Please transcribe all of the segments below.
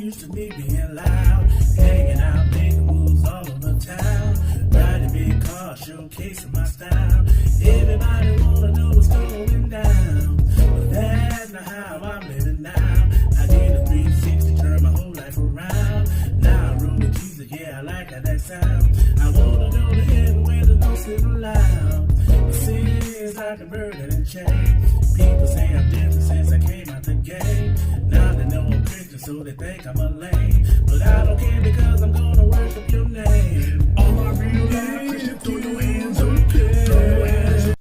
used to be being loud, hanging out, making moves all over town, riding big cars, showcasing my style. Everybody wanna know what's going down, but that's not how I'm living now. I did a 360, turn my whole life around. Now I roll with Jesus, yeah, I like how that sound. I wanna go to heaven where the ghosts live loud. But sin's like a bird in a chain. People say I'm different since I came out the game. Now they know I'm Christian, so they think I'm a lame. But I don't care because I'm gonna worship your name. All my real life Christian, throw your hands up, throw your hands up.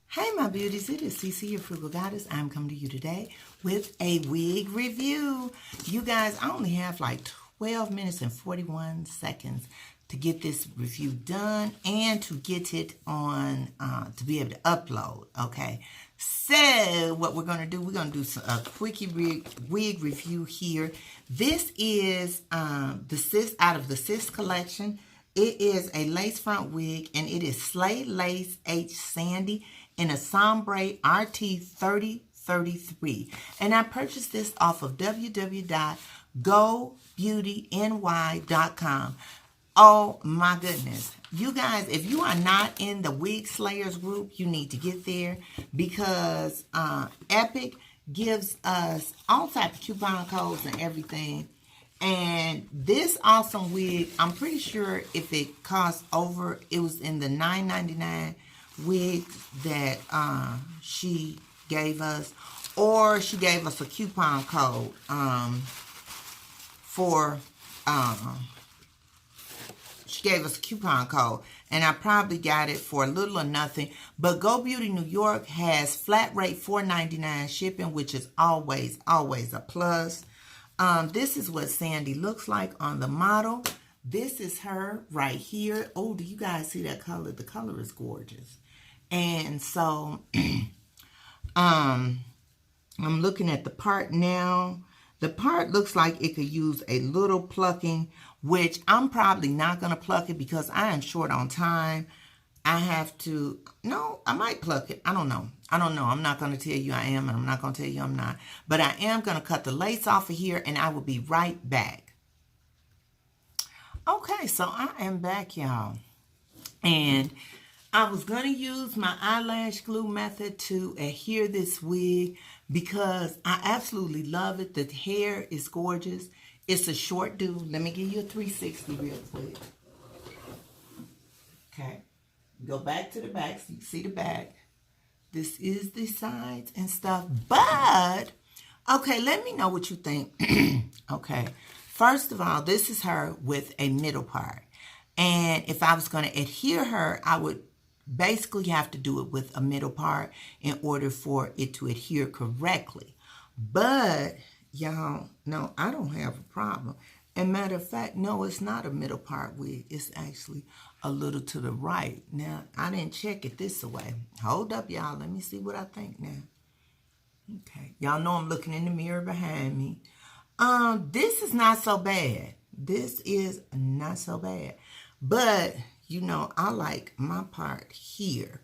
Hey my beauties, it is Cece, your frugal goddess. I'm coming to you today with a wig review. You guys, I only have like 12 minutes and 41 seconds to get this review done and to get it on, to be able to upload, okay? So what we're going to do, we're going to do a quickie wig review here. This is the Sis out of the Sis collection. It is a lace front wig, and it is Slay Lace H Sandy in a Sombre RT 3033. And I purchased this off of www.gobeautyny.com. Oh my goodness. You guys, if you are not in the Wigslayers group, you need to get there because Epic gives us all types of coupon codes and everything. And this awesome wig, I'm pretty sure if it costs over, it was in the $9.99 wig that she gave us, or she gave us a coupon code she gave us a coupon code, and I probably got it for a little or nothing. But Go Beauty New York has flat rate $4.99 shipping, which is always a plus. This is what Sandy looks like on the model. This is her right here. Oh, do you guys see that color? The color is gorgeous. And so I'm looking at the part now. The part looks like it could use a little plucking, which I'm probably not going to pluck it because I am short on time. I have to, no, I might pluck it. I don't know. I'm not going to tell you I am, and I'm not going to tell you I'm not. But I am going to cut the lace off of here, and I will be right back. Okay, so I am back, y'all. And I was going to use my eyelash glue method to adhere this wig because I absolutely love it. The hair is gorgeous. It's a short do. Let me give you a 360 real quick. Okay. Go back to the back so you can see the back. This is the sides and stuff. But, okay, let me know what you think. Okay. First of all, this is her with a middle part. And if I was going to adhere her, I would basically have to do it with a middle part in order for it to adhere correctly. But, y'all, no, I don't have a problem. And matter of fact, no, it's not a middle part wig. It's actually a little to the right. Now, I didn't check it this way. Hold up, y'all. Let me see what I think now. Okay. Y'all know I'm looking in the mirror behind me. This is not so bad. This is not so bad. But, you know, I like my part here.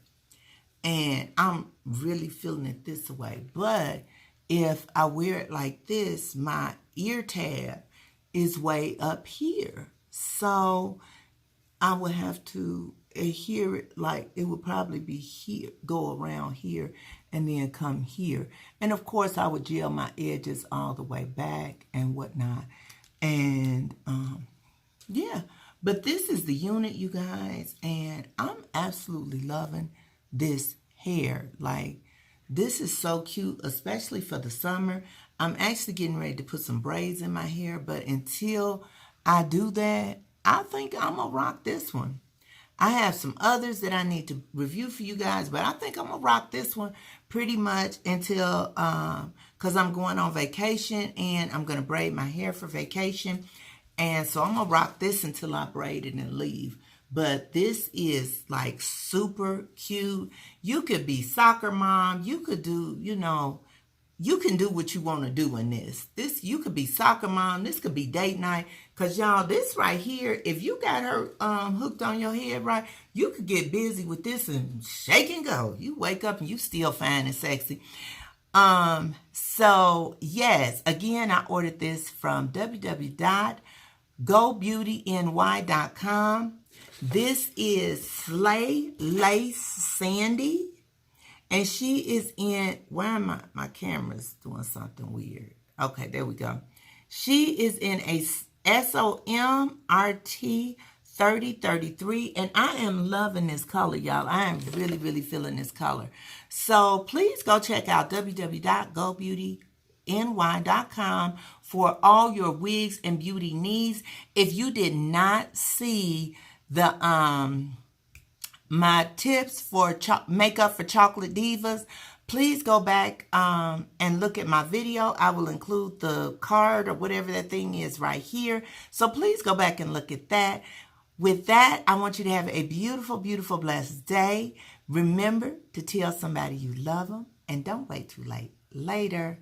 And I'm really feeling it this way. But if I wear it like this, my ear tab is way up here. So I would have to adhere it like it would probably be here, go around here, and then come here. And of course, I would gel my edges all the way back and whatnot. And yeah, but this is the unit, you guys, and I'm absolutely loving this hair. Like, this is so cute, especially for the summer. I'm actually getting ready to put some braids in my hair, but until I do that, I think I'm going to rock this one. I have some others that I need to review for you guys, but I think I'm going to rock this one pretty much until, because I'm going on vacation and I'm going to braid my hair for vacation. And so I'm going to rock this until I braid it and leave. But this is like super cute. You could be soccer mom. You could do, you know, you can do what you want to do in this. You could be soccer mom. This could be date night. Because, y'all, this right here, if you got her hooked on your head right, you could get busy with this and shake and go. You wake up and you still fine and sexy. So yes, again, I ordered this from www.gobeautyny.com. This is Slay Lace Sandy. And she is in, where am my camera's doing something weird. Okay, there we go. She is in a SOM RT 3033, and I am loving this color, y'all. I am really, really feeling this color. So please go check out www.gobeautyny.com for all your wigs and beauty needs. If you did not see the my tips for makeup for chocolate divas, please go back and look at my video. I will include the card or whatever that thing is right here. So please go back and look at that. With that, I want you to have a beautiful, beautiful, blessed day. Remember to tell somebody you love them, and don't wait too late. Later.